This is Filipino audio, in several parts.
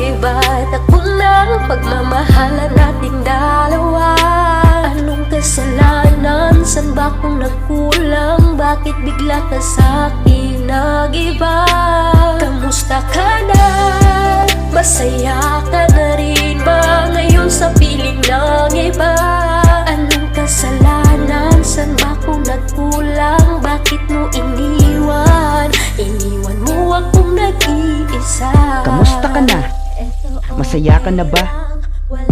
nag-iba, takbo ng pagmamahalan nating dalawa. Anong kasalanan? San ba kung nagkulang? Bakit bigla ka sa'kin nag-iba? Kamusta ka na? Masaya ka na rin ba ngayon sa piling ng iba? Anong kasalanan? San ba kung nagkulang? Bakit mo iniwan? Iniwan mo akong nag-iisa. Kamusta ka na? Masaya ka na ba?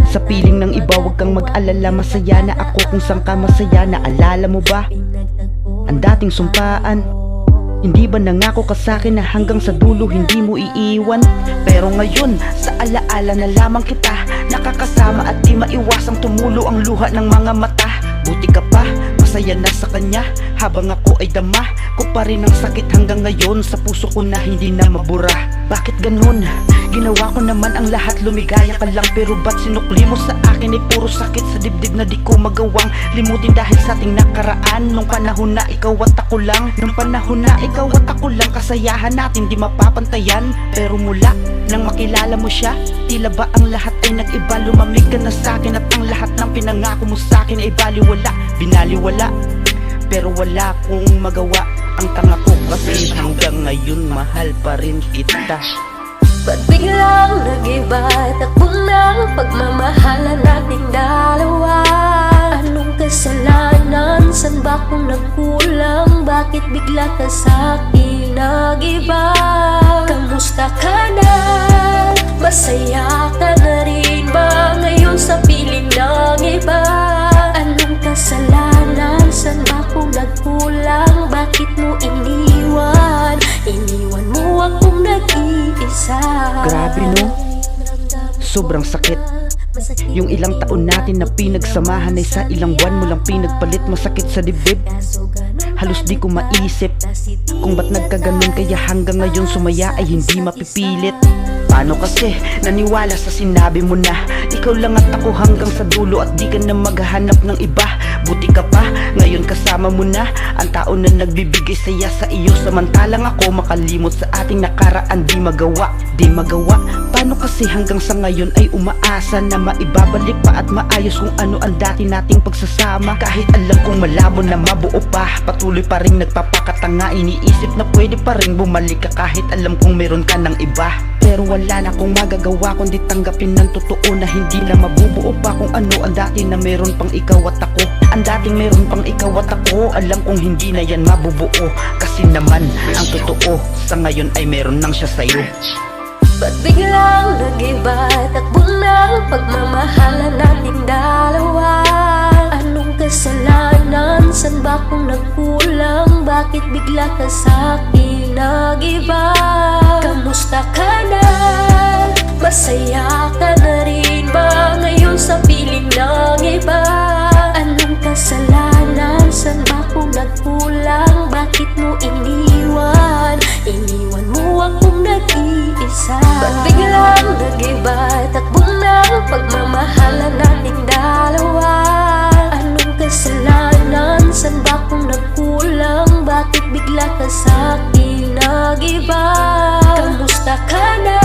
Sa piling ng iba huwag kang mag-alala. Masaya na ako kung saan ka masaya. Naalala mo ba? Ang dating sumpaan. Hindi ba nangako ka sa'kin na hanggang sa dulo hindi mo iiwan? Pero ngayon, sa alaala na lamang kita nakakasama at di maiwasang tumulo ang luha ng mga mata. Buti ka pa, masaya na sa kanya. Habang ako ay dama ko pa rin ang sakit hanggang ngayon. Sa puso ko na hindi na mabura. Bakit ganun? Ginawa ko naman ang lahat, lumigaya ka lang. Pero ba't sinukli mo sa akin ay puro sakit sa dibdib na di ko magawang limutin dahil sa ating nakaraan. Nung panahon na ikaw at ako lang, nung panahon na ikaw at ako lang, kasayahan natin di mapapantayan. Pero mula nang makilala mo siya, tila ba ang lahat ay nag-iba? Lumamig ka na sa'kin at ang lahat ng pinangako mo sa'kin ay baliwala, binaliwala. Pero wala kong magawa, ang tanga ko kasi hanggang ngayon mahal pa rin kita. Ba't biglang nag-iba, takbo ng pagmamahalan nating dalawa? Anong kasalanan? San ba kung nagkulang? Bakit bigla ka sa'kin nag-iba? Kamusta ka na? Masaya ka na rin ba ngayon sa piling ng iba? Anong kasalanan? San ba kung nagkulang? Bakit mo iniwan? Iniwan mo akong nag-iisa. Grabe no? Sobrang sakit. Yung ilang taon natin na pinagsamahan ay sa ilang buwan mo lang pinagpalit. Masakit sa dibdib, halos di ko maisip kung ba't nagkaganon. Kaya hanggang ngayon sumaya ay hindi mapipilit. Paano kasi naniwala sa sinabi mo na ikaw lang at ako hanggang sa dulo at di ka na maghahanap ng iba? Buti ka pa, ngayon kasama mo na ang tao na nagbibigay saya sa iyo. Samantalang ako makalimot sa ating nakaraan, di magawa, di magawa. Paano kasi hanggang sa ngayon ay umaasa na maibabalik pa at maayos kung ano ang dati nating pagsasama? Kahit alam kong malabo na mabuo pa, patuloy pa rin nagpapakatanga. Iniisip na pwede pa rin bumalik ka kahit alam kong meron ka ng iba. Pero wala na akong magagawa kundi tanggapin ng totoo na hindi na mabubuo pa kung ano ang dati na meron pang ikaw at ako. Ang dating meron pang ikaw at ako, alam kong hindi na yan mabubuo. Kasi naman ang totoo sa ngayon ay meron nang siya sa'yo. Ba't biglang nag-iba, takbo ng pagmamahalan nating dalawa? Anong kasalanan? San ba kung nagkulang? Bakit bigla ka sa'kin nag-iba? Kamusta ka na? Masaya ka na rin ba ngayon sa piling ng iba? Anong kasalanan? San ba kung nagkulang? Bakit mo iniwan? Iniwan mo akong nag-iisa. Ba't biglang nag-iba, takbo ng pagmamahalan nating dalawa? Anong kasalanan? San ba kung nagkulang? Bakit bigla ka sa'kin nag-iba? Kamusta ka na?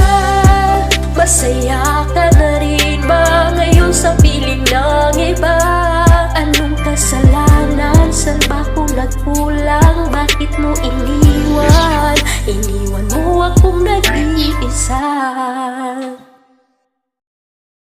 Masaya ka na rin ba ngayon sa piling ng iba? Anong kasalanan? San ba kung nagkulang? Bakit mo iniwan? Iniwan mo akong nag-iisa.